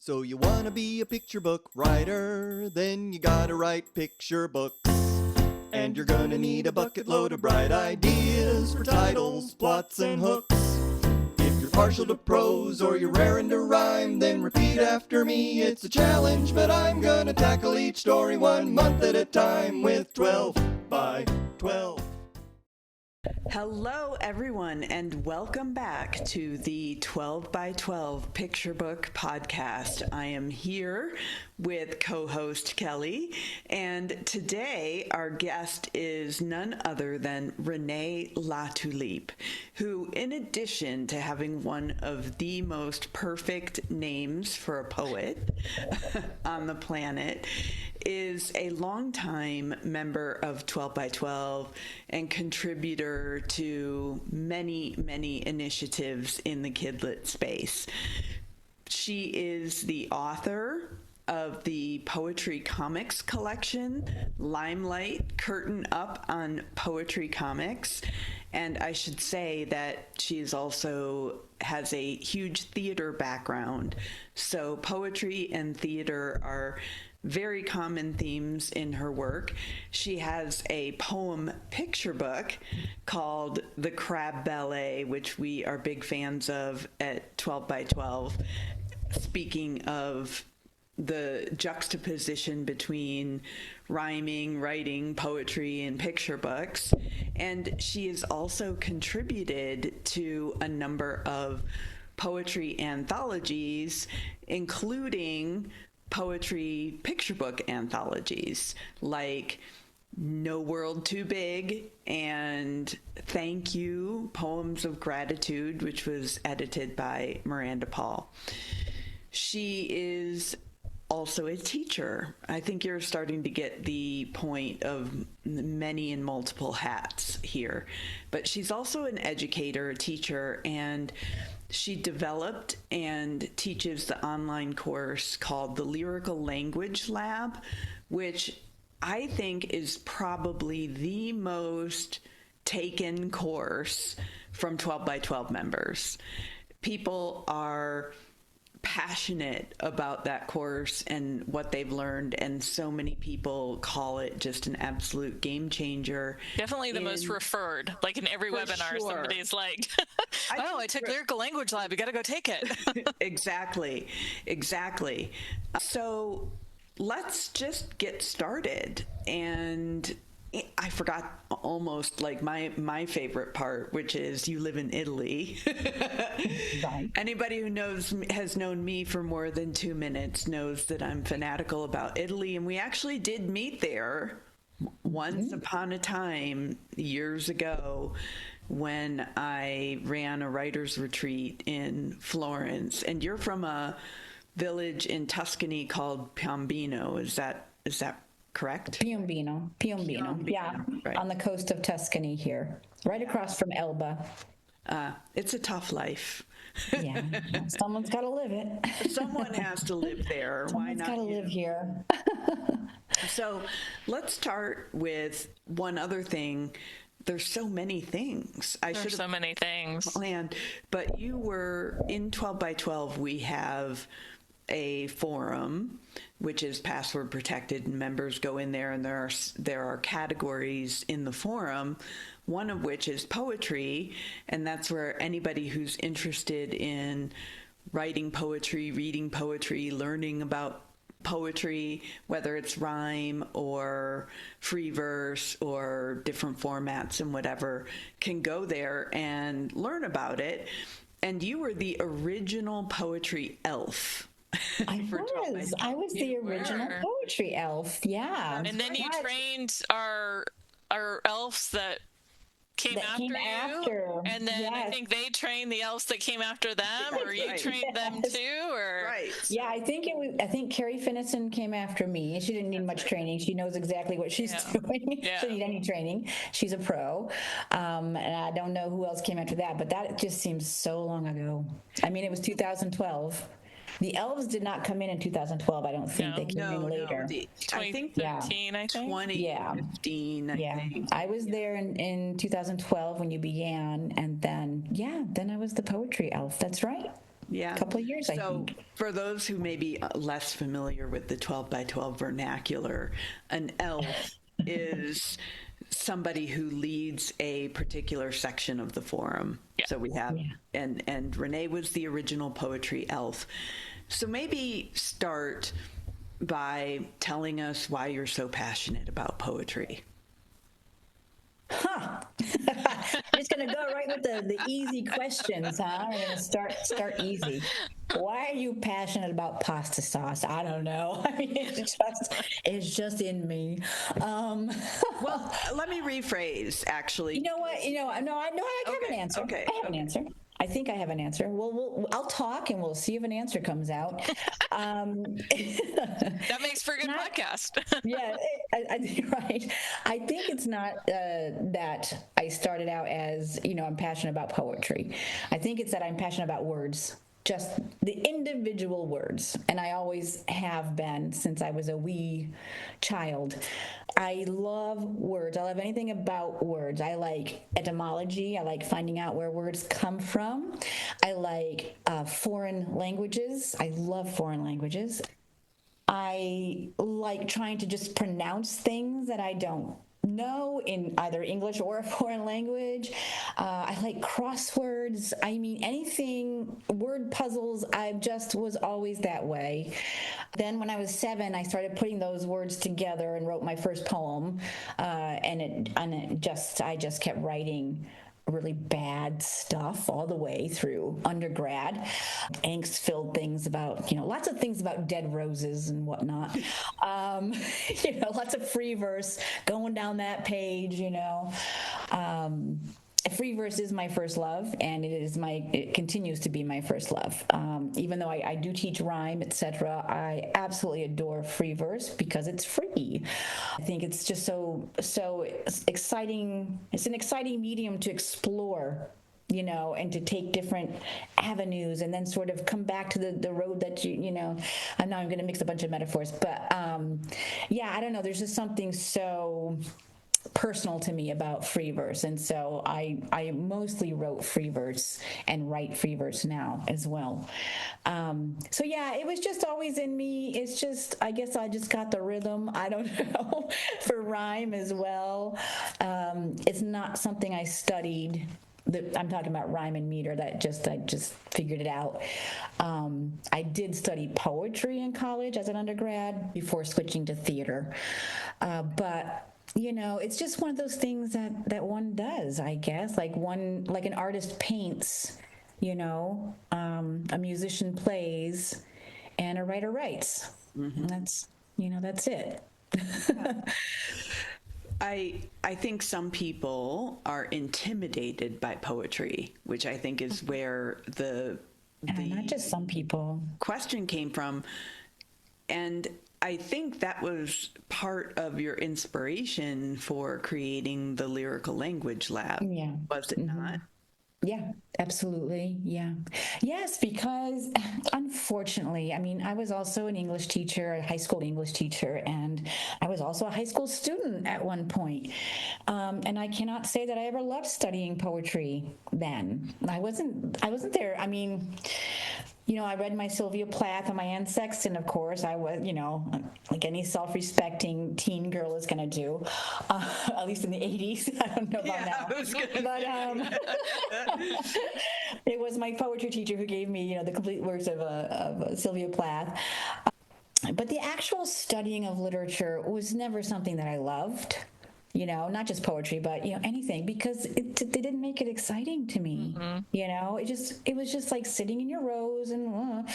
So you wanna be a picture book writer, then you gotta write picture books. And you're gonna need a bucket load of bright ideas for titles, plots, and hooks. If you're partial to prose or you're raring to rhyme, then repeat after me, it's a challenge, but I'm gonna tackle each story 1 month at a time with 12 by 12. Hello, everyone, and welcome back to the 12 by 12 Picture Book Podcast. I am here with co-host Kelly, and today our guest is none other than Renee LaTulippe, who, in addition to having one of the most perfect names for a poet on the planet, is a longtime member of 12 by 12 and contributor to many, many initiatives in the kidlit space. She is the author of the poetry comics collection, Limelight, Curtain Up on Poetry Comics. And I should say that she is also has a huge theater background. So poetry and theater are very common themes in her work. She has a poem picture book called The Crab Ballet, which we are big fans of at 12 by 12. Speaking of the juxtaposition between rhyming, writing, poetry, and picture books. And she has also contributed to a number of poetry anthologies, including poetry picture book anthologies like No World Too Big and Thank You, Poems of Gratitude, which was edited by Miranda Paul. She is also a teacher. I think you're starting to get the point of many and multiple hats here. But she's also an educator, a teacher, and she developed and teaches the online course called the Lyrical Language Lab, which I think is probably the most taken course from 12 by 12 members. People are passionate about that course and what they've learned, and so many people call it just an absolute game changer. Definitely the most referred, like in every webinar. Sure. Somebody's like, I took Lyrical Language Lab, you got to go take it. Exactly. So let's just get started. And I forgot almost like my favorite part, which is you live in Italy. Right. Anybody who has known me for more than 2 minutes knows that I'm fanatical about Italy, and we actually did meet there once upon a time years ago when I ran a writer's retreat in Florence. And you're from a village in Tuscany called Piombino. Is that correct? Piombino. Yeah, right. On the coast of Tuscany here, right across from Elba. It's a tough life. Yeah, someone's got to live it. Someone has to live there. Someone's got to live here. So let's start with one other thing. There's so many things. There's so many things planned, but you were in 12 by 12. We have a forum which is password protected, and members go in there, and there are categories in the forum, one of which is poetry, and that's where anybody who's interested in writing poetry, reading poetry, learning about poetry, whether it's rhyme or free verse or different formats and whatever, can go there and learn about it. And you were the original poetry elf. I was the original poetry elf. Yeah. And then you trained our elves that came after, and then I think they trained the elves that came after them, or you trained them too, or right. Yeah, I think Carrie Finnison came after me. She didn't need much training. She knows exactly what she's doing. She didn't need any training. She's a pro. And I don't know who else came after that, but that just seems so long ago. I mean, it was 2012. The elves did not come in 2012. I don't think they came in later. I think 2015, I think. 2015, I think. I was there in 2012 when you began, and then I was the poetry elf. That's right. Yeah. A couple of years, I think. For those who may be less familiar with the 12 by 12 vernacular, an elf is somebody who leads a particular section of the forum. Yeah. So we have, and Renee was the original poetry elf. So maybe start by telling us why you're so passionate about poetry. I'm just going to go right with the easy questions, huh? We're going to start easy. Why are you passionate about pasta sauce? I don't know. I mean, it's just in me. Well, let me rephrase, actually. You know what? I have an answer. Okay. I have an answer. I think I have an answer. I'll talk and we'll see if an answer comes out. That makes for a good podcast. Yeah, right. I think it's not that I started out as, I'm passionate about poetry. I think it's that I'm passionate about words. Just the individual words. And I always have been since I was a wee child. I love words. I love anything about words. I like etymology. I like finding out where words come from. I like foreign languages. I love foreign languages. I like trying to just pronounce things that I don't know in either English or a foreign language. I like crosswords. I mean, anything, word puzzles. I just was always that way. Then when I was 7, I started putting those words together and wrote my first poem. I just kept writing really bad stuff all the way through undergrad, angst-filled things about, lots of things about dead roses and whatnot. Lots of free verse going down that page, Free verse is my first love, and it continues to be my first love. Even though I do teach rhyme, etc., I absolutely adore free verse because it's free. I think it's just so exciting. It's an exciting medium to explore, and to take different avenues and then sort of come back to the road that and now I'm going to mix a bunch of metaphors, but I don't know. There's just something so personal to me about free verse, and so I mostly wrote free verse and write free verse now as well. It was just always in me. It's just, I guess I just got the rhythm, I don't know, for rhyme as well. It's not something I studied. I'm talking about rhyme and meter. I just figured it out. I did study poetry in college as an undergrad before switching to theater, but it's just one of those things that one does, I guess. Like an artist paints, a musician plays, and a writer writes. Mm-hmm. That's it. I think some people are intimidated by poetry, which I think is where the not just some people question came from. And I think that was part of your inspiration for creating the Lyrical Language Lab. Yeah. Was it not? Yeah, absolutely. Yeah. Yes, because unfortunately, I was also an English teacher, a high school English teacher, and I was also a high school student at one point. And I cannot say that I ever loved studying poetry then. I wasn't there. I read my Sylvia Plath and my Anne Sexton, of course. I was, like any self-respecting teen girl is going to do, at least in the 80s. I don't know about now. But it was my poetry teacher who gave me, the complete works of Sylvia Plath. But the actual studying of literature was never something that I loved. Not just poetry, but, anything, because they didn't make it exciting to me. Mm-hmm. It was just like sitting in your rows. And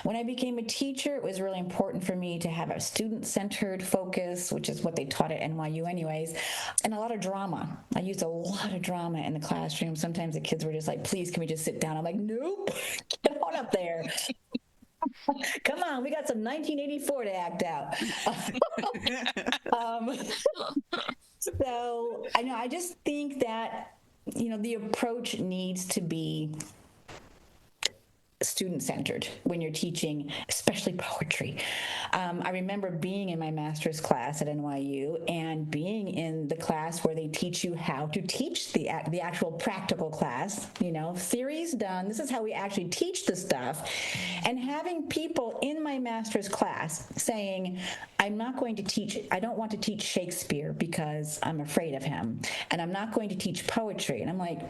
when I became a teacher, it was really important for me to have a student-centered focus, which is what they taught at NYU anyways, and a lot of drama. I used a lot of drama in the classroom. Sometimes the kids were just like, please, can we just sit down? I'm like, nope, get on up there. Come on, we got some 1984 to act out. So I just think that, the approach needs to be student-centered when you're teaching, especially poetry. I remember being in my master's class at NYU and being in the class where they teach you how to teach the actual practical class, theory's done. This is how we actually teach the stuff. And having people in my master's class saying, I don't want to teach Shakespeare because I'm afraid of him. And I'm not going to teach poetry. And I'm like,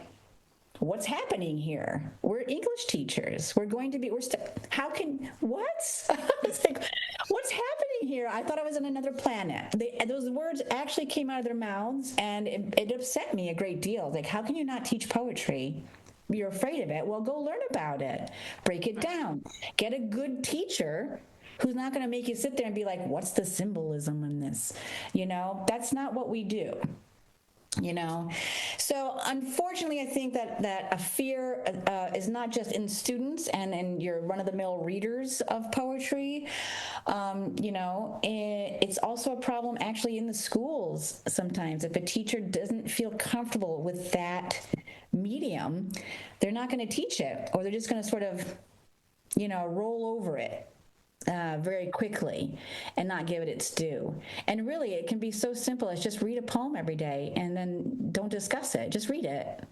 what's happening here? We're English teachers. What? I was like, what's happening here? I thought I was on another planet. Those words actually came out of their mouths, and it upset me a great deal. Like, how can you not teach poetry? You're afraid of it. Well, go learn about it. Break it down. Get a good teacher who's not going to make you sit there and be like, what's the symbolism in this? That's not what we do. So unfortunately, I think that a fear is not just in students and in your run-of-the-mill readers of poetry. It's also a problem actually in the schools sometimes. If a teacher doesn't feel comfortable with that medium, they're not going to teach it, or they're just going to sort of, roll over it very quickly and not give it its due. And really, it can be so simple as just read a poem every day and then don't discuss it. Just read it.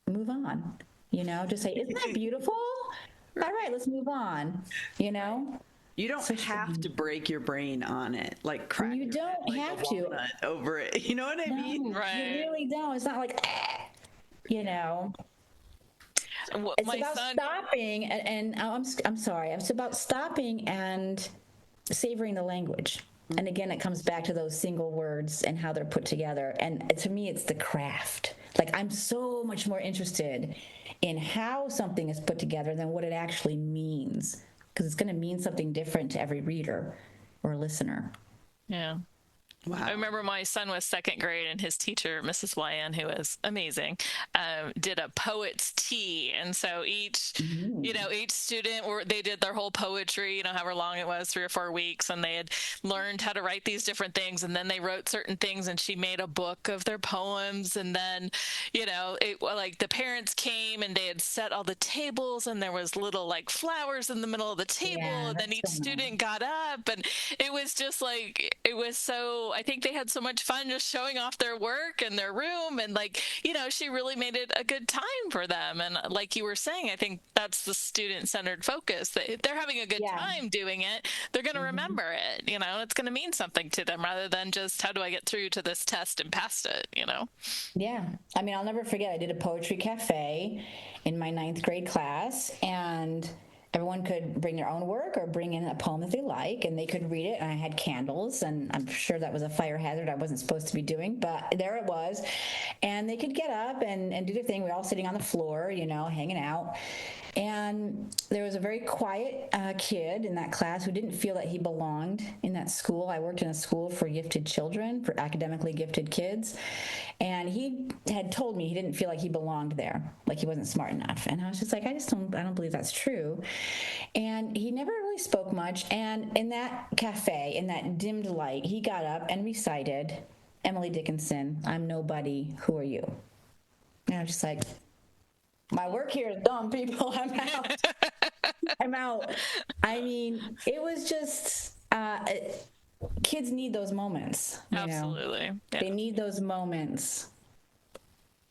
Move on. Just say, isn't that beautiful? All right, let's move on. You don't have to break your brain on it, like crack. You don't have to over it. You know what I mean? Right. You really don't. It's not like, It's about stopping, and I'm sorry. It's about stopping and savoring the language. And again, it comes back to those single words and how they're put together. And to me, it's the craft. Like, I'm so much more interested in how something is put together than what it actually means, because it's going to mean something different to every reader or listener. Yeah. Wow. I remember my son was second grade, and his teacher, Mrs. YN, who was amazing, did a poet's tea. And so each student, they did their whole poetry, however long it was, 3 or 4 weeks, and they had learned how to write these different things. And then they wrote certain things, and she made a book of their poems. And then, the parents came, and they had set all the tables, and there was little flowers in the middle of the table. Yeah, and then each student got up, and it was just it was so, I think they had so much fun just showing off their work and their room. And she really made it a good time for them. And like you were saying, I think that's the student-centered focus, that if they're having a good time doing it, they're going to remember it. It's going to mean something to them rather than just, how do I get through to this test and pass it, Yeah. I mean, I'll never forget, I did a poetry cafe in my 9th grade class, and everyone could bring their own work or bring in a poem that they like, and they could read it. And I had candles, and I'm sure that was a fire hazard I wasn't supposed to be doing, but there it was. And they could get up and do their thing. We were all sitting on the floor, hanging out. And there was a very quiet kid in that class who didn't feel that he belonged in that school. I worked in a school for gifted children, for academically gifted kids. And he had told me he didn't feel like he belonged there, like he wasn't smart enough. And I was just like, I don't believe that's true. And he never really spoke much. And in that cafe, in that dimmed light, he got up and recited Emily Dickinson, I'm nobody, who are you? And I was just like, my work here is done, people. I'm out. I'm out. I mean, it was just, kids need those moments. Absolutely. Yeah. They need those moments.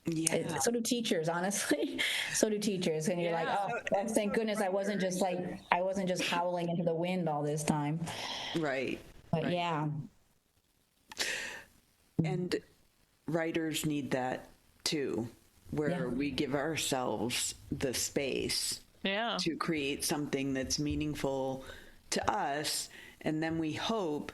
Yeah. So do teachers, honestly. So do teachers. And you're like, oh, thank goodness I wasn't just howling into the wind all this time. Right. But yeah. And writers need that too, where we give ourselves the space to create something that's meaningful to us. And then we hope,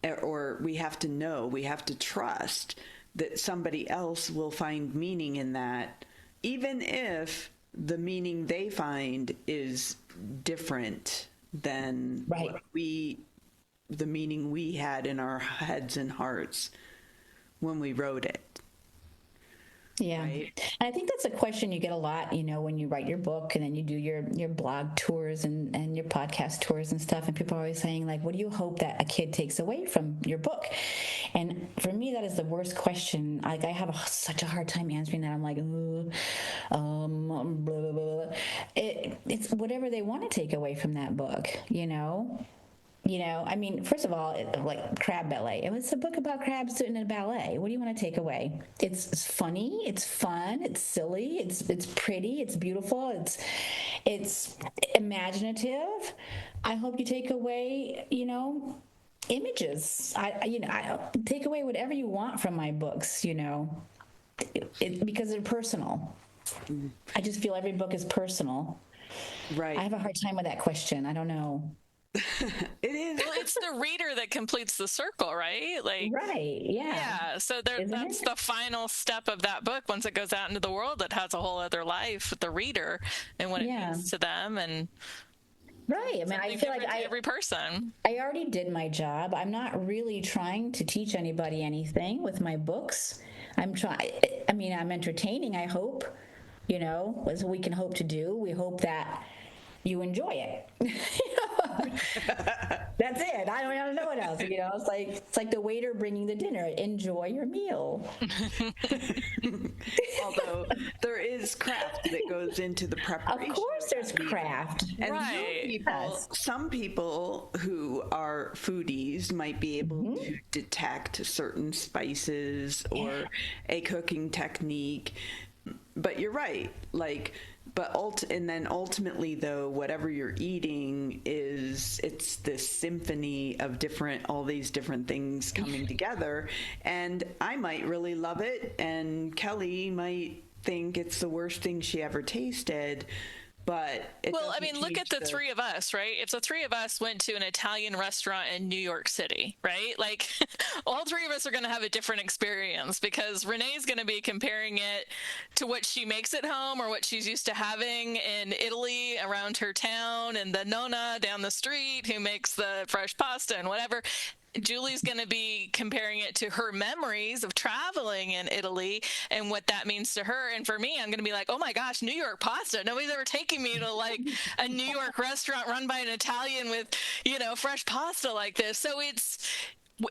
or we have to trust that somebody else will find meaning in that, even if the meaning they find is different than the meaning we had in our heads and hearts when we wrote it. Yeah. Right. And I think that's a question you get a lot, when you write your book and then you do your blog tours and your podcast tours and stuff. And people are always saying, what do you hope that a kid takes away from your book? And for me, that is the worst question. I have such a hard time answering that. I'm like, blah, blah, blah. It's whatever they want to take away from that book, I mean, first of all, like crab ballet. It's a book about crabs doing a ballet. What do you want to take away? It's funny, it's fun, it's silly, it's pretty, it's beautiful, it's imaginative. I hope you take away, images. I take away whatever you want from my books, because they're personal. I just feel every book is personal. Right. I have a hard time with that question. I don't know. It is. Well, it's the reader that completes the circle, right? Right. Yeah. Yeah. So that's the final step of that book. Once it goes out into the world, it has a whole other life with the reader and what it means to them. And right. I mean, I feel like every person. I already did my job. I'm not really trying to teach anybody anything with my books. I'm entertaining, I hope, as we can hope to do. We hope that you enjoy it. That's it. I don't know what else. It's like the waiter bringing the dinner. Enjoy your meal. Although there is craft that goes into the preparation. Of course, there's craft. And right. some people who are foodies might be able to detect certain spices or a cooking technique. But you're right. And then ultimately, though, whatever you're eating it's this symphony of all these different things coming together. And I might really love it, and Kelly might think it's the worst thing she ever tasted. But look at the three of us, right? If the three of us went to an Italian restaurant in New York City, right? Like all three of us are going to have a different experience because Renee's going to be comparing it to what she makes at home or what she's used to having in Italy around her town, and the nonna down the street who makes the fresh pasta and whatever. Julie's going to be comparing it to her memories of traveling in Italy and what that means to her. And for me, I'm going to be like, oh my gosh, New York pasta. Nobody's ever taken me to like a New York restaurant run by an Italian with, fresh pasta like this. So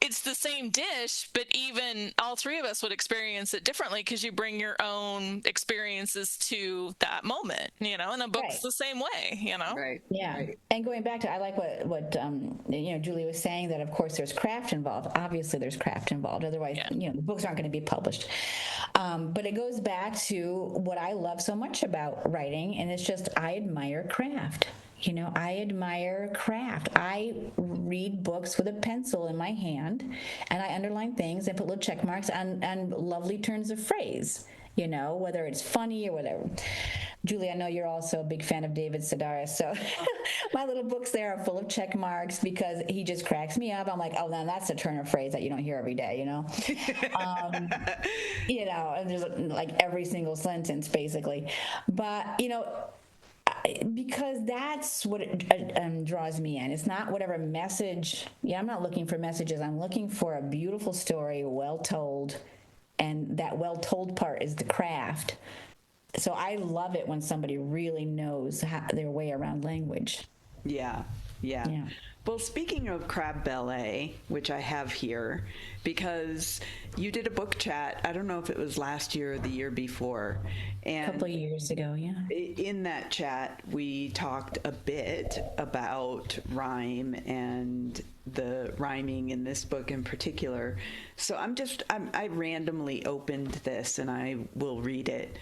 it's the same dish, but even all three of us would experience it differently because you bring your own experiences to that moment, and a book's the same way, Right. Yeah. Right. And going back to, I like what Julie was saying, that of course there's craft involved. Obviously there's craft involved. Otherwise, the books aren't going to be published. But it goes back to what I love so much about writing, and it's just, I admire craft. I admire craft. I read books with a pencil in my hand, and I underline things and put little check marks and lovely turns of phrase, whether it's funny or whatever. Julie, I know you're also a big fan of David Sedaris, so my little books there are full of check marks because he just cracks me up. I'm like, oh, now that's a turn of phrase that you don't hear every day, and there's like every single sentence basically. But, because that's what draws me in. It's not whatever message. I'm not looking for messages. I'm looking for a beautiful story, well told, and that well told part is the craft. So I love it when somebody really knows their way around language. Yeah. Well, speaking of crab ballet, which I have here, because you did a book chat, I don't know if it was last year or the year before. And a couple of years ago, yeah. In that chat, we talked a bit about rhyme and the rhyming in this book in particular. So I randomly opened this and I will read it.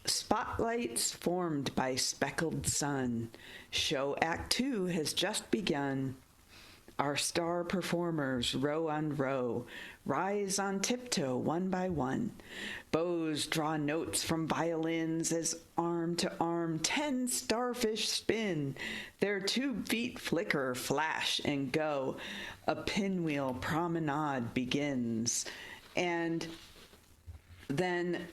Spotlights formed by speckled sun. Show Act 2 has just begun. Our star performers, row on row, rise on tiptoe one by one. Bows draw notes from violins as arm to arm 10 starfish spin. Their tube feet flicker, flash, and go. A pinwheel promenade begins. And then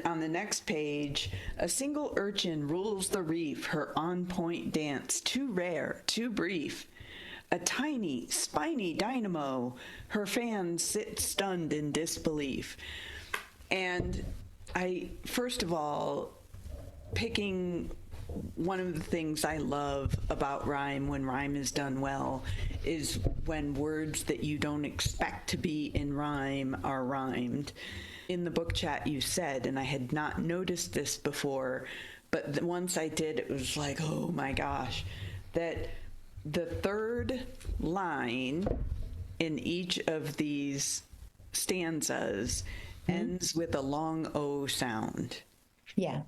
on the next page, a single urchin rules the reef, her on-point dance, too rare, too brief. A tiny, spiny dynamo, her fans sit stunned in disbelief. And first of all, picking one of the things I love about rhyme, when rhyme is done well, is when words that you don't expect to be in rhyme are rhymed. In the book chat you said, and I had not noticed this before, but once I did, it was like, oh my gosh, that the third line in each of these stanzas ends with a long O sound. Yeah.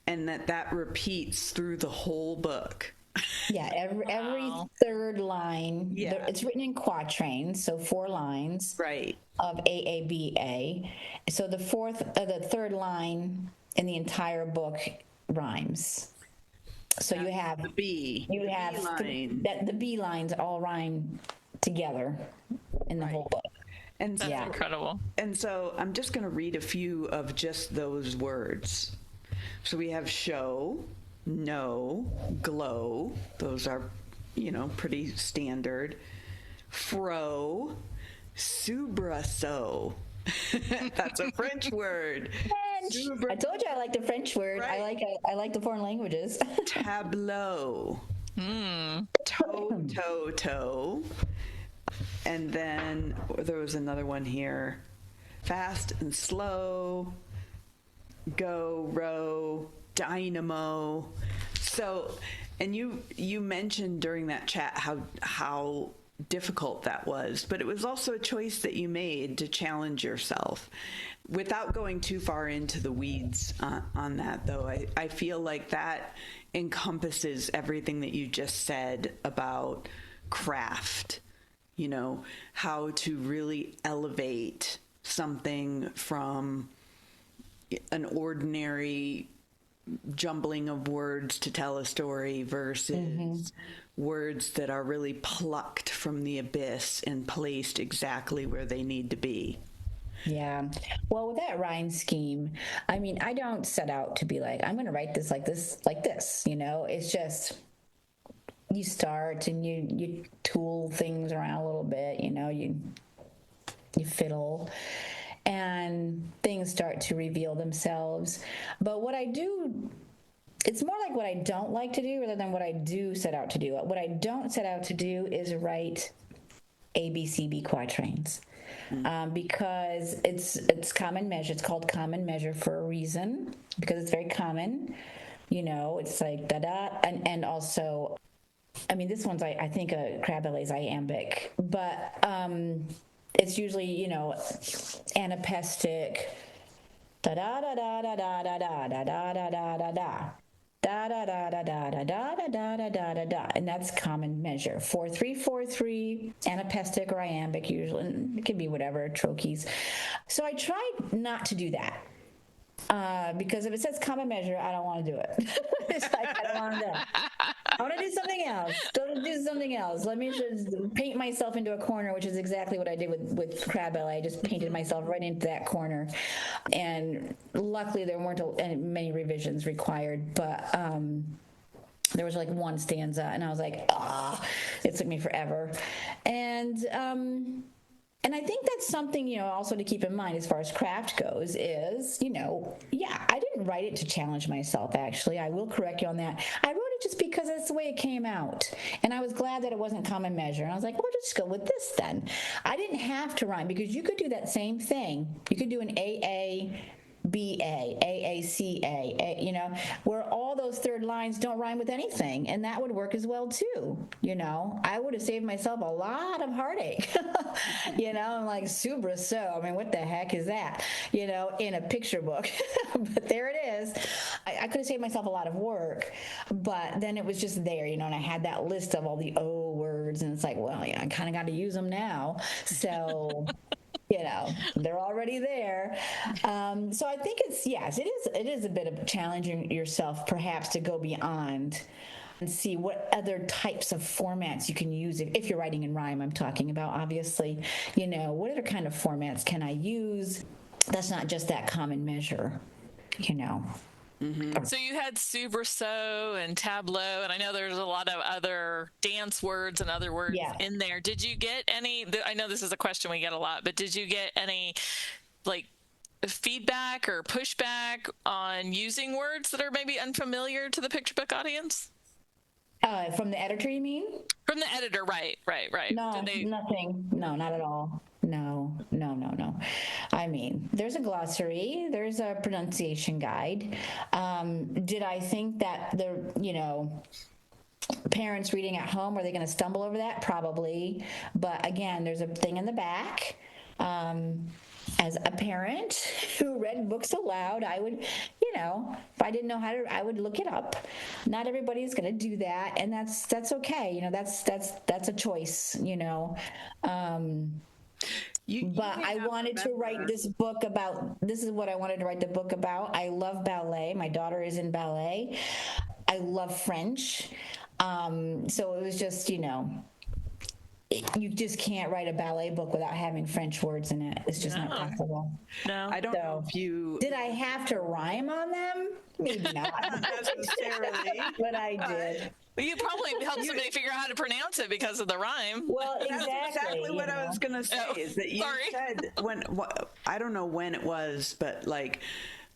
And that repeats through the whole book. Yeah, every third line, it's written in quatrains, so 4 lines of AABA. So the third line in the entire book rhymes. So you have the B. The B lines all rhyme together in the whole book. And that's incredible. And so I'm just going to read a few of just those words. So we have show, know, glow. Those are, pretty standard. Fro, soubresaut. That's a French word. I told you I like the French word. Right. I like the foreign languages. Tableau. Toe. And then there was another one here. Fast and slow. Go, row, dynamo. So, and you mentioned during that chat how difficult that was, but it was also a choice that you made to challenge yourself. Without going too far into the weeds on that, though, I feel like that encompasses everything that you just said about craft, how to really elevate something from an ordinary jumbling of words to tell a story versus words that are really plucked from the abyss and placed exactly where they need to be. Yeah. Well, with that rhyme scheme, I mean, I don't set out to be like, I'm going to write this like this, it's just, you start and you tool things around a little bit, you fiddle, and things start to reveal themselves. But what I do, it's more like what I don't like to do rather than what I do set out to do. What I don't set out to do is write ABCB quatrains. Because it's common measure. It's called common measure for a reason, because it's very common. It's like da-da. And also, I mean, this one's, I think, a crab ballet's iambic, but it's usually, anapestic, da-da-da-da-da-da-da-da-da-da-da-da-da. Da da da da da da da da da da da da da, and that's common measure. 4-3-4-3, anapestic or iambic usually. It can be whatever, trochees. So I tried not to do that because if it says common measure, I don't want to do it. It's like I don't want to do it. I want to do something else. Don't do something else. Let me just paint myself into a corner, which is exactly what I did with Crab Ballet. I just painted myself right into that corner. And luckily there weren't many revisions required, but there was like one stanza and I was like, it took me forever. And I think that's something, also to keep in mind as far as craft goes is, I didn't write it to challenge myself, actually. I will correct you on that. I wrote it just because that's the way it came out. And I was glad that it wasn't common measure. And I was like, well, just go with this then. I didn't have to rhyme because you could do that same thing. You could do an AABA, AACA, where all those third lines don't rhyme with anything. And that would work as well, too. I would have saved myself a lot of heartache. I'm like, soubresaut. I mean, what the heck is that? In a picture book. But there it is. I could have saved myself a lot of work. But then it was just there, and I had that list of all the O words. And it's like, well, I kind of got to use them now. So... they're already there. So I think it is a bit of challenging yourself perhaps to go beyond and see what other types of formats you can use. If you're writing in rhyme, I'm talking about, obviously, what other kind of formats can I use? That's not just that common measure, Mm-hmm. So you had soubresaut and tableau, and I know there's a lot of other dance words and other words in there. Did you get any, I know this is a question we get a lot, but did you get any feedback or pushback on using words that are maybe unfamiliar to the picture book audience? From the editor, you mean? From the editor, right. No, nothing. No, not at all. No. I mean, there's a glossary, there's a pronunciation guide. Did I think that parents reading at home, are they going to stumble over that? Probably. But again, there's a thing in the back. As a parent who read books aloud, I would, if I didn't know how to, I would look it up. Not everybody's going to do that, and that's okay. That's a choice. But I wanted to write this book about. This is what I wanted to write the book about. I love ballet. My daughter is in ballet. I love French. So it was just, you just can't write a ballet book without having French words in it. It's just not possible. No, I don't know if you... Did I have to rhyme on them? Maybe not. Not necessarily. But I did. You probably helped somebody figure out how to pronounce it because of the rhyme. Well, That's exactly what I was going to say, is that you said I don't know when it was, but like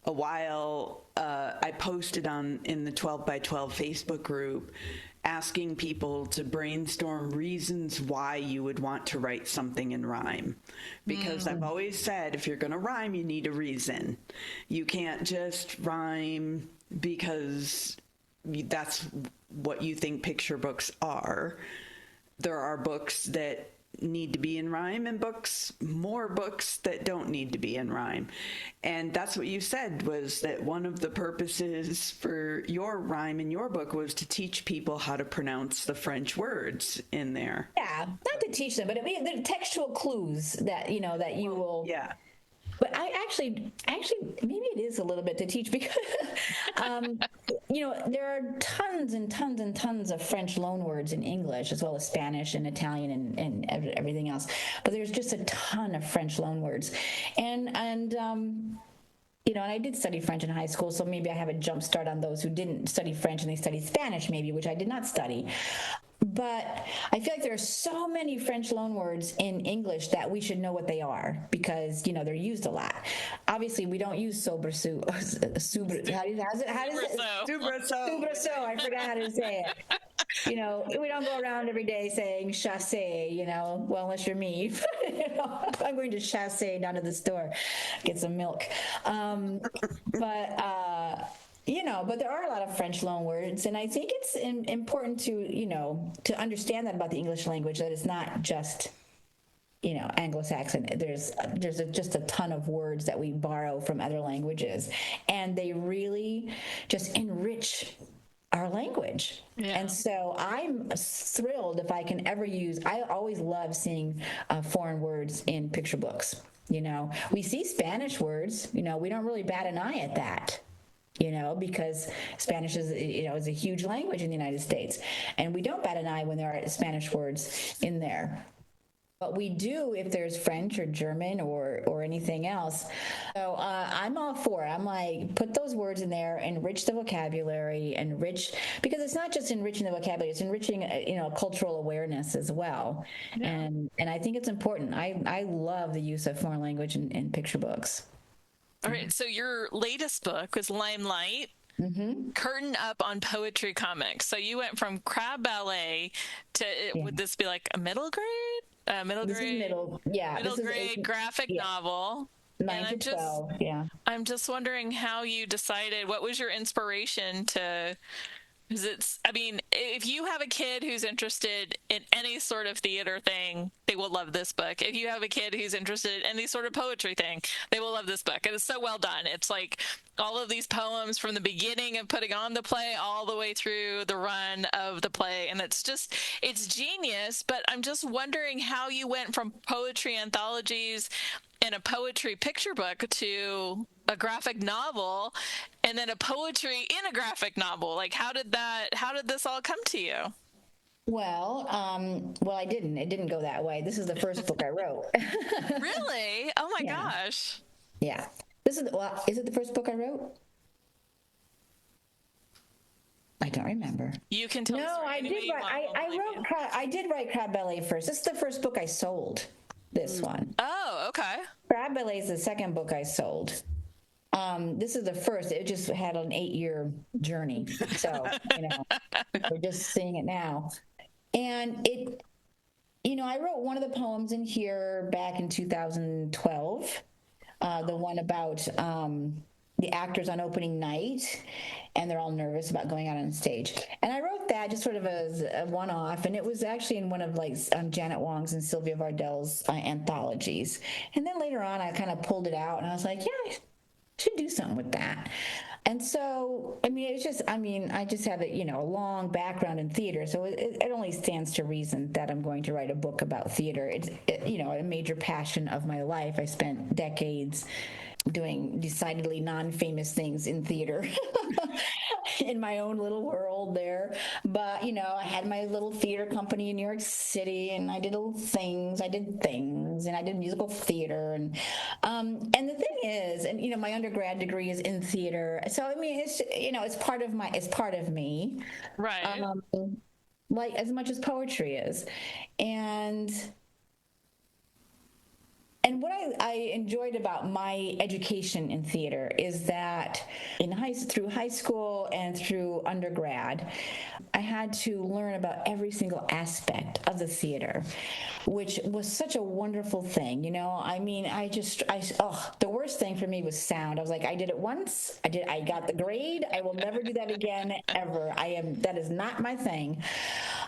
a while, I posted in the 12 by 12 Facebook group asking people to brainstorm reasons why you would want to write something in rhyme. Because I've always said, if you're going to rhyme, you need a reason. You can't just rhyme because that's what you think picture books are. There are books that need to be in rhyme and more books that don't need to be in rhyme. And that's what you said, was that one of the purposes for your rhyme in your book was to teach people how to pronounce the French words in there. Yeah, not to teach them, but I mean, the textual clues that, that you will... Yeah. But I actually, maybe it is a little bit to teach because, there are tons and tons and tons of French loanwords in English, as well as Spanish and Italian and everything else. But there's just a ton of French loanwords. And I did study French in high school, so maybe I have a jump start on those who didn't study French and they studied Spanish, maybe, which I did not study. But I feel like there are so many French loanwords in English that we should know what they are because, they're used a lot. Obviously, we don't use soubresaut. Soubresaut. I forgot how to say it. We don't go around every day saying chasse, well, unless you're me. I'm going to chasse down to the store, get some milk. But there are a lot of French loanwords, and I think it's important to understand that about the English language, that it's not just, Anglo-Saxon. There's just a ton of words that we borrow from other languages, and they really just enrich our language. Yeah. And so I'm thrilled if I can ever I always love seeing foreign words in picture books. We see Spanish words, we don't really bat an eye at that. Because Spanish is a huge language in the United States, and we don't bat an eye when there are Spanish words in there. But we do if there's French or German or anything else. So I'm all for it. I'm like, put those words in there, enrich the vocabulary, because it's not just enriching the vocabulary, it's enriching, cultural awareness as well. Yeah. And I think it's important. I love the use of foreign language in picture books. All right, so your latest book was Limelight, Curtain Up on Poetry Comics. So you went from crab ballet to, would this be like a middle grade? Middle grade graphic novel. 9 to 12, I'm just wondering how you decided, what was your inspiration to... Because if you have a kid who's interested in any sort of theater thing, they will love this book. If you have a kid who's interested in any sort of poetry thing, they will love this book. And it's so well done. It's like all of these poems from the beginning of putting on the play all the way through the run of the play. And it's genius. But I'm just wondering how you went from poetry anthologies and a poetry picture book to a graphic novel and then a poetry in a graphic novel. Like, how did this all come to you? Well, it didn't go that way. This is the first book I wrote. Really? Oh my gosh. Yeah. Is it the first book I wrote? I don't remember. You can tell. No, I did write. I did write Crab Ballet first. This is the first book I sold. This one. Oh, okay. Crab Ballet is the second book I sold. This is the first. It just had an 8-year journey. So, we're just seeing it now. And I wrote one of the poems in here back in 2012. The one about the actors on opening night, and they're all nervous about going out on stage. And I wrote like that, just sort of as a one-off, and it was actually in one of like Janet Wong's and Sylvia Vardel's anthologies. And then later on, I kind of pulled it out, and I was like, yeah, I should do something with that. And so, I mean, it's just, I mean, I just have a long background in theater, so it only stands to reason that I'm going to write a book about theater. It's a major passion of my life. I spent decades doing decidedly non-famous things in theater in my own little world there. But, I had my little theater company in New York City, and I did little things. I did things, and I did musical theater. And the thing is, and, my undergrad degree is in theater. So, I mean, it's part of me. Right. Like as much as poetry is. And what I enjoyed about my education in theater is that through high school and through undergrad, I had to learn about every single aspect of the theater, which was such a wonderful thing. I mean, the worst thing for me was sound. I was like, I did it once. I got the grade. I will never do that again, ever. that is not my thing.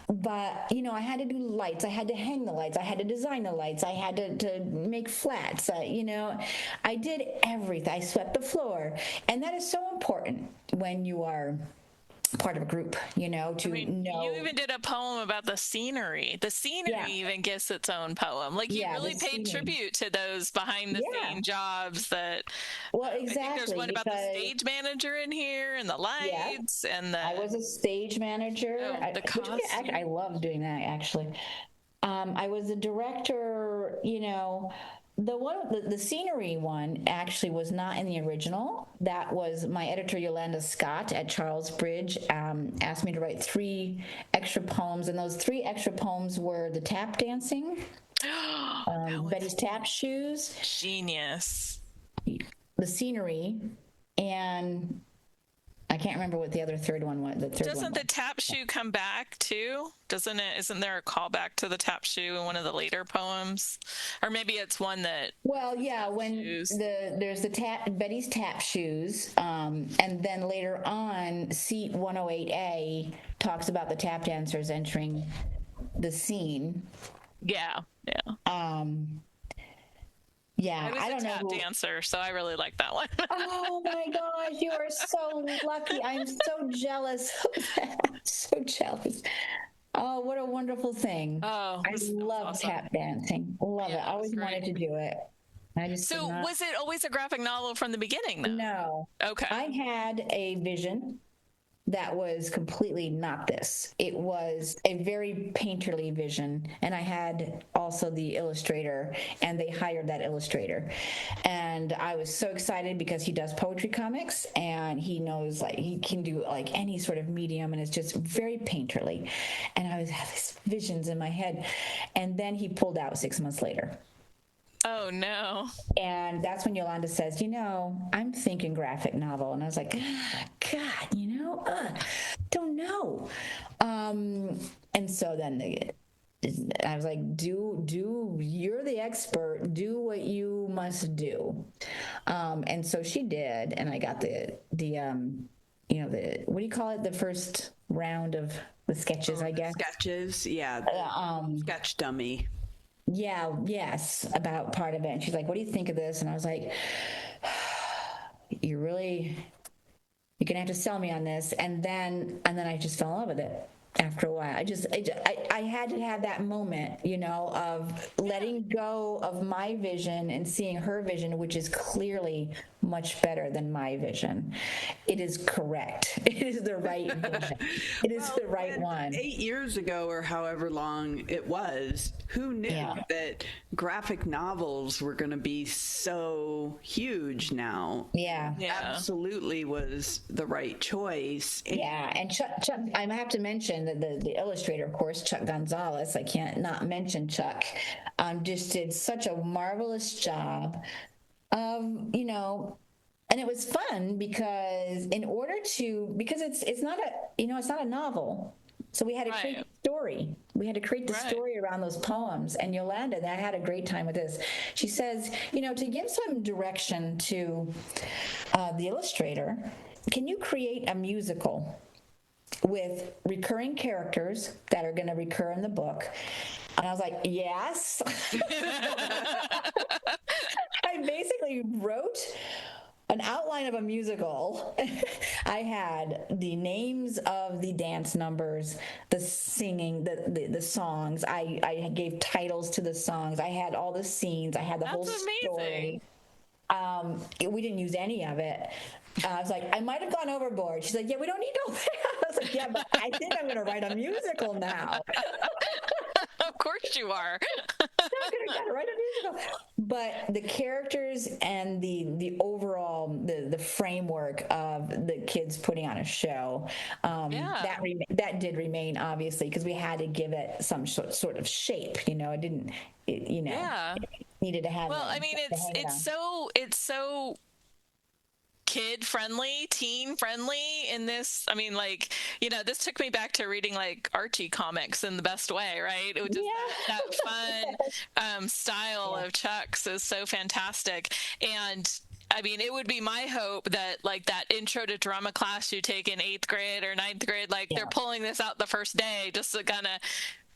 But, I had to do lights. I had to hang the lights. I had to design the lights. I had to make flats. I did everything. I swept the floor. And that is so important when you are part of a group, to know. You even did a poem about the scenery. The scenery even gets its own poem. Like you really paid tribute to those behind the scene jobs that. Well, exactly. I think there's one about the stage manager in here and the lights and the. I was a stage manager. The costume. I love doing that actually. I was a director. The scenery one actually was not in the original. That was my editor, Yolanda Scott at Charles Bridge, asked me to write 3 extra poems, and those 3 extra poems were the tap dancing, Betty's tap shoes, genius, the scenery, and I can't remember what the other third one was. Doesn't the tap shoe come back too? Doesn't it? Isn't there a callback to the tap shoe in one of the later poems? Or maybe it's one that. Well, yeah, when there's the Betty's tap shoes, and then later on, seat 108A talks about the tap dancers entering the scene. Yeah. Yeah, I was a tap dancer, so I really like that one. Oh my gosh, you are so lucky. I'm so jealous of that. So jealous. Oh, what a wonderful thing. Oh, I love awesome. tap dancing. Love it. I always wanted to do it. Was it always a graphic novel from the beginning, though? No. Okay. I had a vision that was completely not this. It was a very painterly vision, and I had also the illustrator, and they hired that illustrator. And I was so excited because he does poetry comics, and he knows, like, he can do like any sort of medium, and it's just very painterly. And I had these visions in my head, and then he pulled out 6 months later. Oh, no. And that's when Yolanda says, I'm thinking graphic novel. And I was like, God, don't know. And so then I was like, you're the expert. Do what you must do. And so she did. And I got the what do you call it? The first round of the sketches, I guess. Sketches, yeah. Sketch dummy. Yeah, yes, about part of it. And she's like, what do you think of this? And I was like, you're going to have to sell me on this. And then I just fell in love with it after a while. I had to have that moment, of letting go of my vision and seeing her vision, which is clearly much better than my vision. It is correct. It is the right vision. It is the right one. 8 years ago, or however long it was, who knew that graphic novels were going to be so huge now? Yeah. Absolutely was the right choice. And Chuck, I have to mention that the illustrator, of course, Chuck Gonzalez, I can't not mention Chuck, just did such a marvelous job of, and it was fun because it's not a novel. So we had to create a story. We had to create the story around those poems. And Yolanda, that had a great time with this. She says, to give some direction to the illustrator, can you create a musical with recurring characters that are going to recur in the book. And I was like, yes. I basically wrote an outline of a musical. I had the names of the dance numbers, the singing, the songs. I gave titles to the songs. I had all the scenes. I had the whole story. We didn't use any of it. I was like, I might have gone overboard. She's like, yeah, we don't need all that. I was like, yeah, but I think I'm going to write a musical now. Of course you are. I'm going to write a musical. But the characters and the overall, the framework of the kids putting on a show, that did remain, obviously, because we had to give it some sort of shape. It didn't, it needed to have. Well, I mean, it's so kid friendly, teen friendly in this. I mean, like, this took me back to reading like Archie comics in the best way, right? It was just that fun style of Chuck's is so fantastic. And I mean, it would be my hope that like that intro to drama class you take in 8th grade or 9th grade, like they're pulling this out the first day just to kind of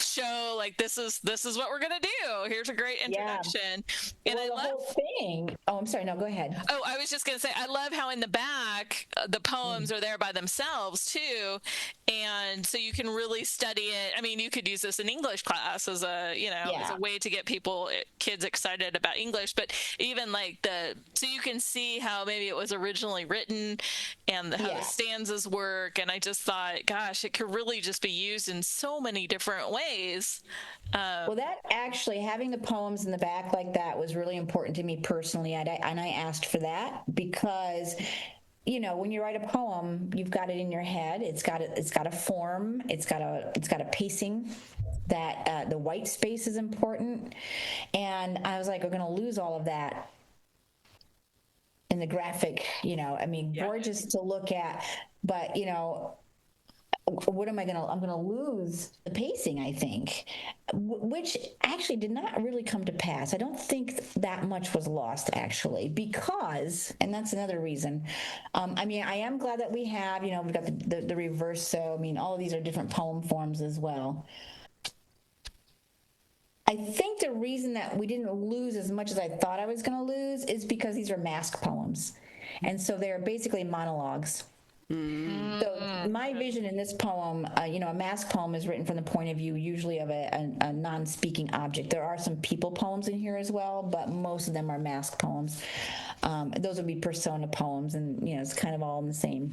show like this is what we're gonna do. Here's a great introduction. And I love the whole thing. Oh, I'm sorry. No, go ahead. Oh, I was just gonna say I love how in the back the poems are there by themselves too, and so you can really study it. I mean, you could use this in English class as a as a way to get kids excited about English. But even like so you can see how maybe it was originally written and how the stanzas work. And I just thought, gosh, it could really just be used in so many different ways. Well, that actually, having the poems in the back like that was really important to me personally, and I asked for that because when you write a poem, you've got it in your head. It's got a form. It's got a pacing. That the white space is important, and I was like, we're going to lose all of that in the graphic. Gorgeous to look at, but what am I gonna? I'm gonna lose the pacing, I think, which actually did not really come to pass. I don't think that much was lost actually, because, and that's another reason. I mean, I am glad that we have, we've got the reverse. So I mean, all of these are different poem forms as well. I think the reason that we didn't lose as much as I thought I was going to lose is because these are mask poems, and so they're basically monologues. Mm-hmm. So my vision in this poem, a mask poem is written from the point of view usually of a non-speaking object. There are some people poems in here as well, but most of them are mask poems. Those would be persona poems, and it's kind of all in the same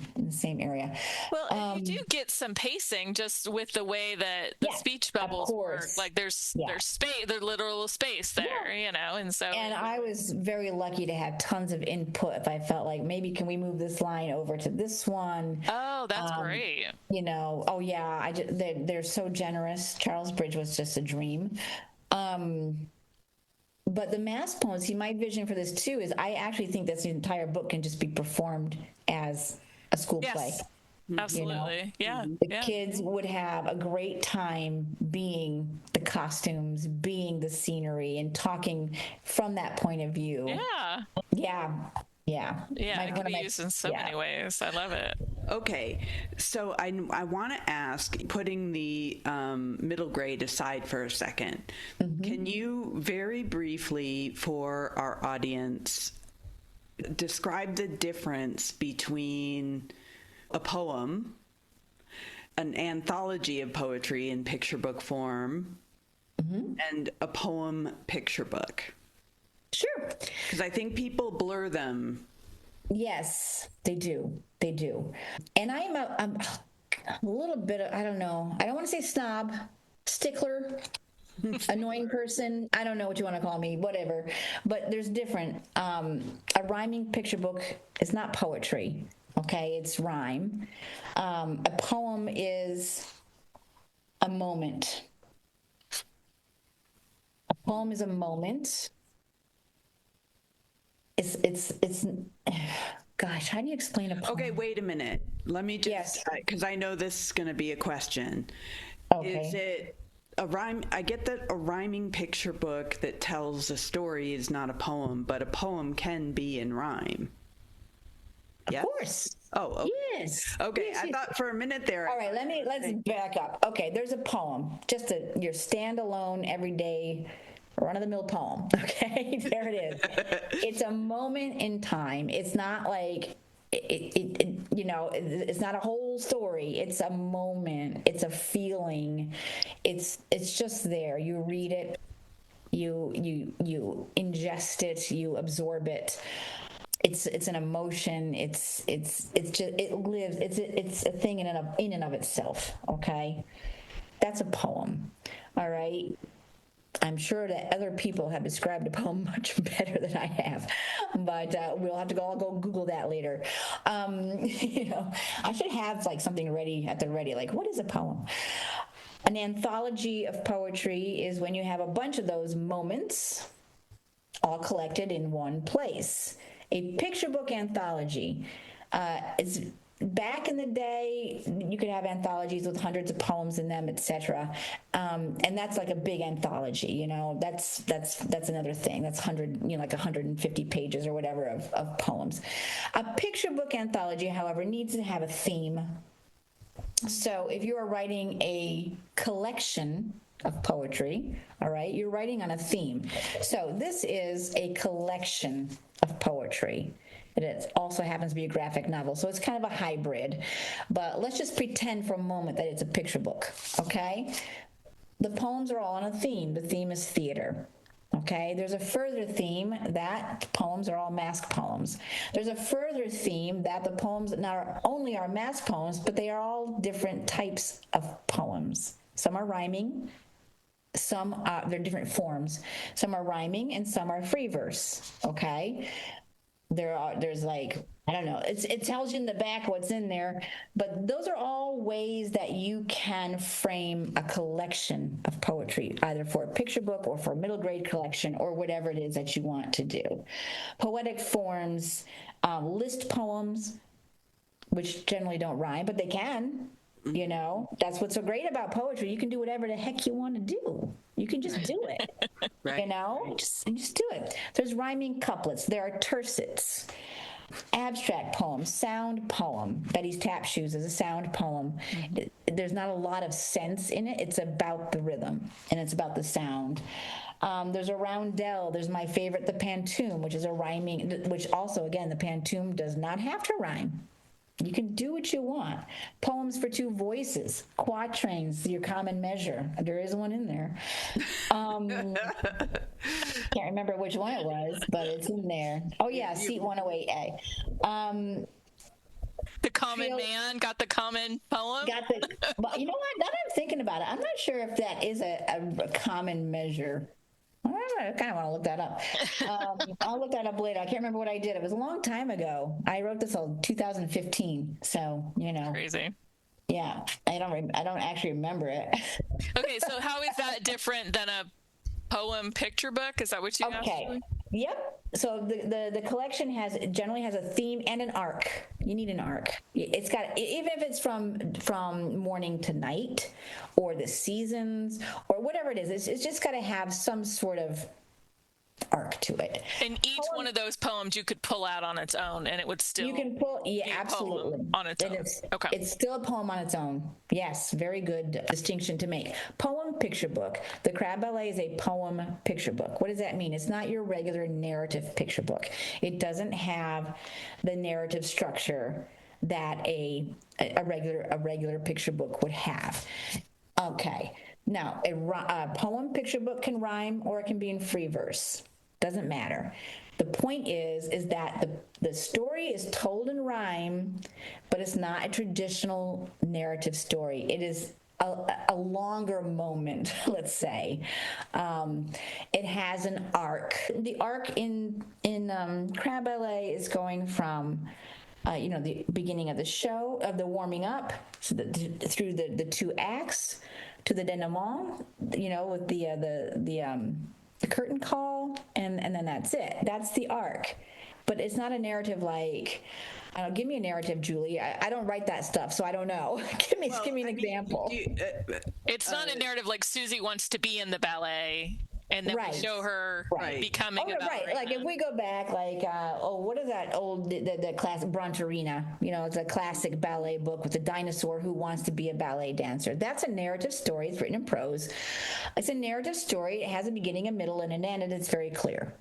area. Well, and you do get some pacing just with the way that the speech bubbles work. Like there's space, there's literal space there, and so. And I was very lucky to have tons of input. If I felt like maybe can we move this line over to this one. Oh, that's great. They're so generous. Charles Bridge was just a dream. But the mass poems, my vision for this too is I actually think this entire book can just be performed as a school play. Absolutely. The kids would have a great time being the costumes, being the scenery, and talking from that point of view. Yeah, it can be used in so many ways. I love it. Okay, so I want to ask, putting the middle grade aside for a second, can you very briefly for our audience describe the difference between a poem, an anthology of poetry in picture book form, and a poem picture book? Sure. Because I think people blur them. Yes, they do. And I'm a little bit of, I don't know. I don't want to say snob, stickler, annoying person. I don't know what you want to call me, whatever. But there's different. A rhyming picture book is not poetry. Okay, it's rhyme. A poem is a moment. A poem is a moment. It's gosh, how do you explain a poem? Okay, wait a minute. Let me just, because I know this is going to be a question. Okay. Is it a rhyme? I get that a rhyming picture book that tells a story is not a poem, but a poem can be in rhyme. Of course. Oh, okay. Yes. Okay. Yes, I thought for a minute there. All right, let's back up. Okay, there's a poem, just your standalone, everyday, run-of-the-mill poem. Okay, there it is. It's a moment in time. It's not like it's not a whole story. It's a moment. It's a feeling. It's just there. You read it. You ingest it. You absorb it. It's an emotion. It's just it lives. It's a thing in and of itself. Okay, that's a poem. All right. I'm sure that other people have described a poem much better than I have, but we'll have to all go Google that later. I should have like something ready at the ready. Like, what is a poem? An anthology of poetry is when you have a bunch of those moments all collected in one place. A picture book anthology is back in the day. You could have anthologies with hundreds of poems in them, etc. And that's like a big anthology. That's another thing. That's 150 pages or whatever of poems. A picture book anthology, however, needs to have a theme. So if you are writing a collection of poetry, all right, you're writing on a theme. So this is a collection of poetry. It also happens to be a graphic novel, so it's kind of a hybrid. But let's just pretend for a moment that it's a picture book, okay? The poems are all on a theme. The theme is theater. Okay, there's a further theme that poems are all mask poems. There's a further theme that the poems not only are mask poems, but they are all different types of poems. Some are rhyming, they're different forms. Some are rhyming and some are free verse. Okay, there's like, I don't know, it tells you in the back what's in there, but those are all ways that you can frame a collection of poetry, either for a picture book or for a middle grade collection or whatever it is that you want to do. Poetic forms, list poems, which generally don't rhyme, but they can. That's what's so great about poetry. You can do whatever the heck you want to do. You can just do it. Right. Just do it. There's rhyming couplets. There are tercets. Abstract poem, sound poem. Betty's Tap Shoes is a sound poem. There's not a lot of sense in it. It's about the rhythm and it's about the sound. There's a roundel. There's my favorite, the pantoum, which is a rhyming, which also, again, the pantoum does not have to rhyme. You can do what you want. Poems for two voices, quatrains, your common measure. There is one in there. Can't remember which one it was, but it's in there. Oh yeah, seat 108A. The common man got the common poem. Well, you know what? Now that I'm thinking about it, I'm not sure if that is a common measure. I kind of want to look that up. I'll look that up later. I can't remember what I did. It was a long time ago. I wrote this in 2015, so crazy. Yeah, I don't actually remember it. Okay, so how is that different than a poem picture book? Is that what you asked? Okay. Yep. So the collection generally has a theme and an arc. You need an arc. It's got, even if it's from morning to night or the seasons or whatever it is, it's just got to have some sort of arc to it. And each one of those poems you could pull out on its own and it would still absolutely on its own. Okay. It's still a poem on its own. Yes, very good distinction to make. Poem picture book. The Crab Ballet is a poem picture book. What does that mean? It's not your regular narrative picture book. It doesn't have the narrative structure that a regular picture book would have. Okay. Now, a poem picture book can rhyme or it can be in free verse. Doesn't matter. The point is that the story is told in rhyme, but it's not a traditional narrative story. It is a longer moment, let's say. It has an arc. The arc in Crab Ballet is going from the beginning of the show, of the warming up, through the two acts, to the denouement, with the curtain call, and then that's it. That's the arc. But it's not a narrative like, give me a narrative, Julie. I don't write that stuff, so I don't know. give me an example. It's not a narrative like Susie wants to be in the ballet. and then we show her becoming a ballerina. Right. Like if we go back, like what is that old the classic Bronterina? You know, it's a classic ballet book with a dinosaur who wants to be a ballet dancer. That's a narrative story. It's written in prose. It's a narrative story. It has a beginning, a middle, and an end, and it's very clear.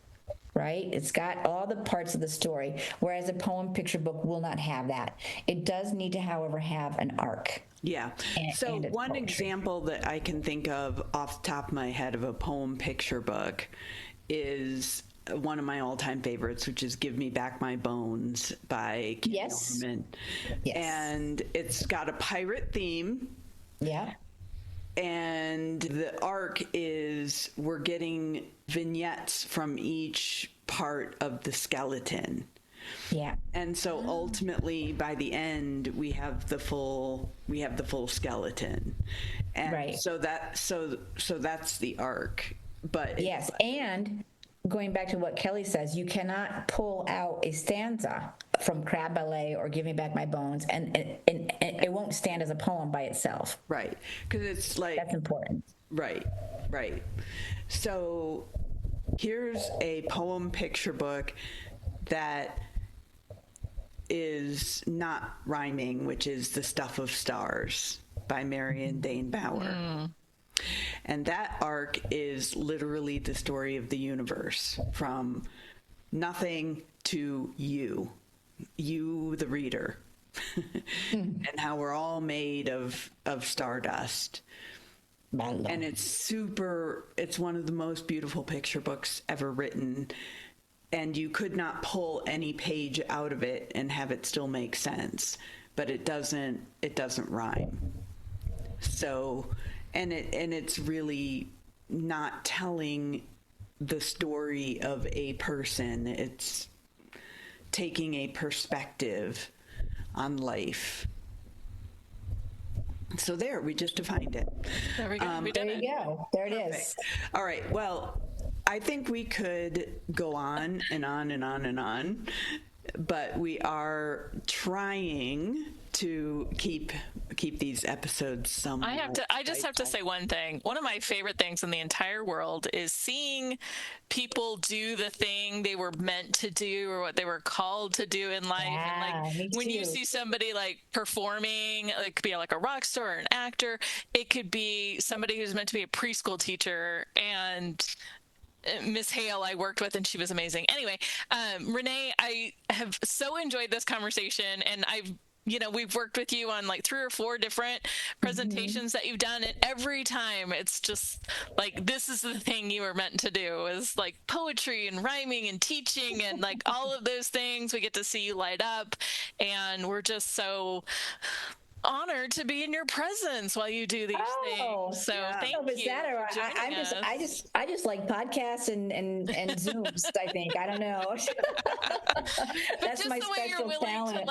Right? It's got all the parts of the story, whereas a poem picture book will not have that. It does need to, however, have an arc. Yeah. So one example that I can think of off the top of my head of a poem picture book is one of my all-time favorites, which is Give Me Back My Bones by Kim Norman. Yes. And it's got a pirate theme. Yeah. And the arc is we're getting vignettes from each part of the skeleton. Yeah. And so ultimately by the end we have the full skeleton. And so that's the arc. But yes, and going back to what Kelly says, you cannot pull out a stanza from Crab Ballet or Give Me Back My Bones, and it won't stand as a poem by itself. Right. Because it's like... That's important. Right. So here's a poem picture book that is not rhyming, which is The Stuff of Stars by Marion Dane Bauer. And that arc is literally the story of the universe, from nothing to you, the reader, and how we're all made of stardust. And it's one of the most beautiful picture books ever written. And you could not pull any page out of it and have it still make sense, but it doesn't rhyme. So, and it's really not telling the story of a person. It's taking a perspective on life. So there, we just defined it. There we go. There you go. There it is. All right. Well, I think we could go on and on and on and on, but we are trying to keep these episodes somewhat. I just have to say one thing. One of my favorite things in the entire world is seeing people do the thing they were meant to do or what they were called to do in life. Yeah, and like when you see somebody like performing, it could be like a rock star or an actor. It could be somebody who's meant to be a preschool teacher, and Miss Hale I worked with, and she was amazing. Anyway, Renee, I have so enjoyed this conversation, and we've worked with you on like 3 or 4 different presentations that you've done, and every time it's just like, this is the thing you were meant to do, is like poetry and rhyming and teaching and like all of those things. We get to see you light up, and we're just so honored to be in your presence while you do these things. So thank you. I just like podcasts and Zooms. I think, I don't know. That's my special talent.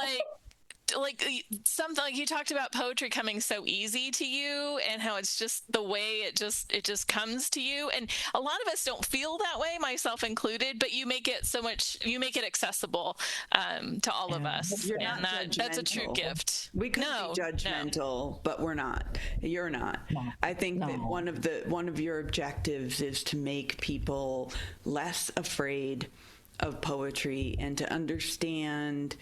Like something like you talked about poetry coming so easy to you, and how it's just the way it just comes to you. And a lot of us don't feel that way, myself included, but you make it accessible to all of us. You're not judgmental. That's a true gift. We could be judgmental, but we're not. You're not. I think that one of your objectives is to make people less afraid of poetry, and to understand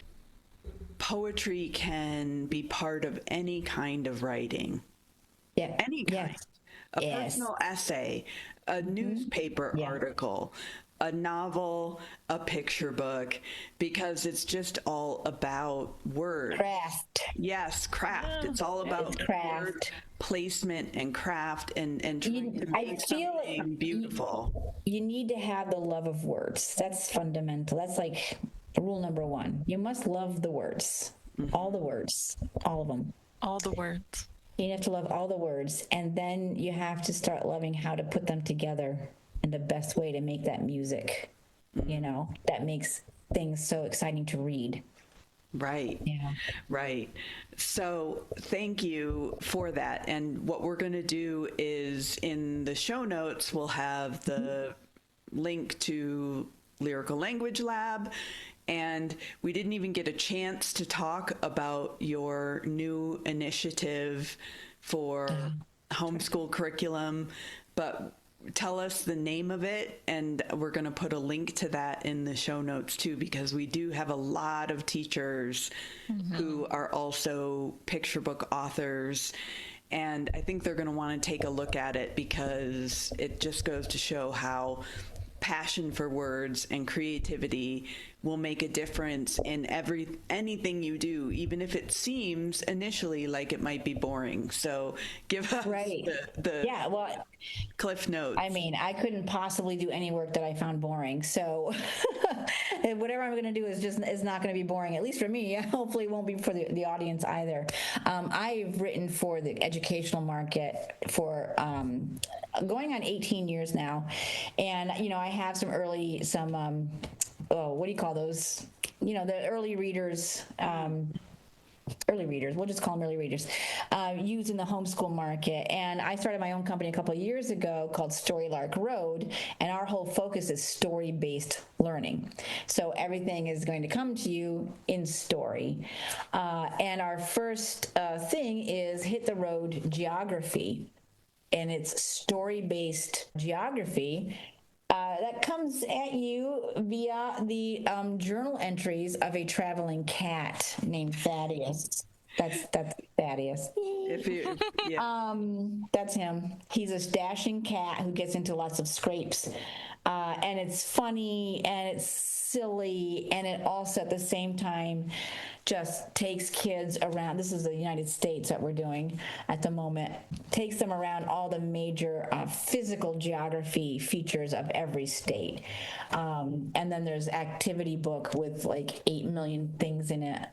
poetry can be part of any kind of writing. Yeah. Any kind. A personal essay, a newspaper article, a novel, a picture book, because it's just all about words. Craft. Yes, craft. It's all about craft. Word placement and craft and trying to make something beautiful. You need to have the love of words. That's fundamental. That's like rule number 1. You must love the words. All the words. All of them. All the words. You have to love all the words, and then you have to start loving how to put them together in the best way to make that music, that makes things so exciting to read. Right. Yeah. Right. So thank you for that. And what we're going to do is, in the show notes, we'll have the link to Lyrical Language Lab. And we didn't even get a chance to talk about your new initiative for homeschool curriculum, but tell us the name of it, and we're going to put a link to that in the show notes too, because we do have a lot of teachers who are also picture book authors, and I think they're going to want to take a look at it, because it just goes to show how passion for words and creativity will make a difference in anything you do, even if it seems initially like it might be boring. So give us the Cliff Notes. I mean, I couldn't possibly do any work that I found boring. So whatever I'm going to do is not going to be boring, at least for me. Hopefully it won't be for the audience either. I've written for the educational market for going on 18 years now. And, I have some what do you call those? The early readers, we'll just call them early readers, used in the homeschool market. And I started my own company a couple of years ago called Storylark Road, and our whole focus is story-based learning. So everything is going to come to you in story. And our first thing is Hit the Road Geography, and it's story-based geography that comes at you via the journal entries of a traveling cat named Thaddeus. That's Thaddeus. That's him. He's a dashing cat who gets into lots of scrapes. And it's funny and it's silly, and it also at the same time just takes kids around. This is the United States that we're doing at the moment. Takes them around all the major physical geography features of every state. And then there's activity book with like 8 million things in it,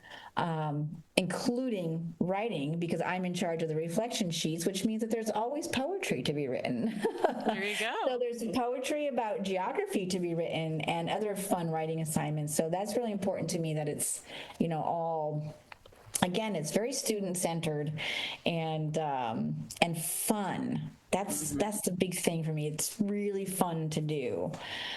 including writing, because I'm in charge of the reflection sheets, which means that there's always poetry to be written. There you go. So there's poetry about geography to be written and other fun writing assignments. So that's really important to me, that it's, all, again, it's very student-centered and fun. That's the big thing for me. It's really fun to do.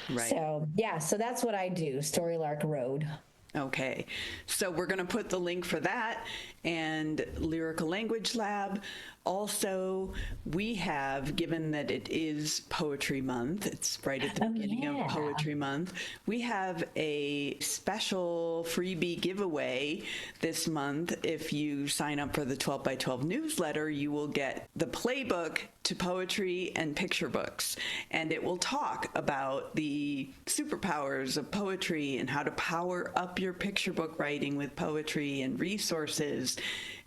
Right. So so that's what I do, Storylark Road. Okay, so we're going to put the link for that and Lyrical Language Lab. Also, we have, given that it is Poetry Month, it's right at the beginning of Poetry Month, we have a special freebie giveaway this month. If you sign up for the 12 by 12 newsletter, you will get the playbook to poetry and picture books, and it will talk about the superpowers of poetry and how to power up your picture book writing with poetry and resources.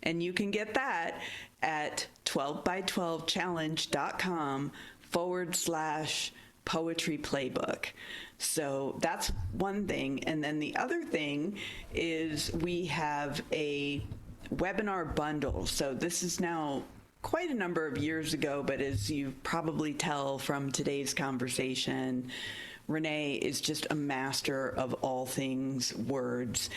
And you can get that at 12by12challenge.com/poetry playbook. So that's one thing. And then the other thing is we have a webinar bundle. So this is now quite a number of years ago, but as you probably tell from today's conversation, Renee is just a master of all things words.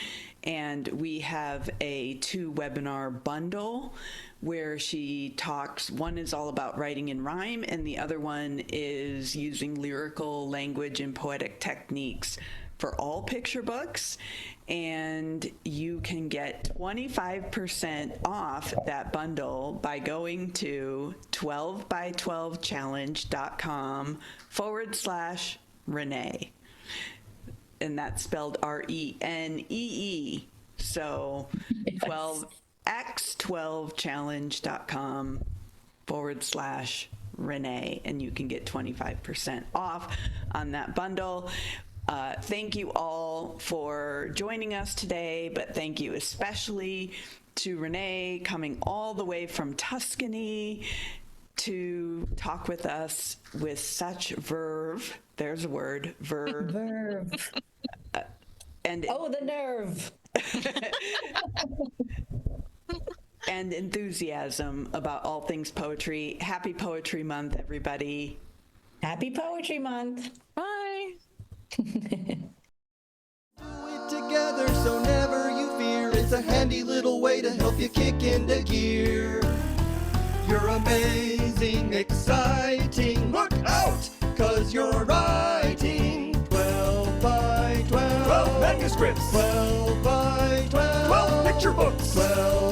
And we have a 2-webinar bundle where she talks. One is all about writing in rhyme, and the other one is using lyrical language and poetic techniques for all picture books. And you can get 25% off that bundle by going to 12by12challenge.com/Renee. And that's spelled RENEE. So 12x12challenge.com/Renee, and you can get 25% off on that bundle. Thank you all for joining us today, but thank you especially to Renee, coming all the way from Tuscany to talk with us with such verve. There's a word, verve. Verve. And the nerve. and enthusiasm about all things poetry. Happy Poetry Month, everybody. Happy Poetry Month. Bye. Do it together, so never you fear. It's a handy little way to help you kick into gear. You're amazing, exciting. Look out, 'cause you're writing 12 by 12. 12 manuscripts. 12 by 12. 12 picture books. 12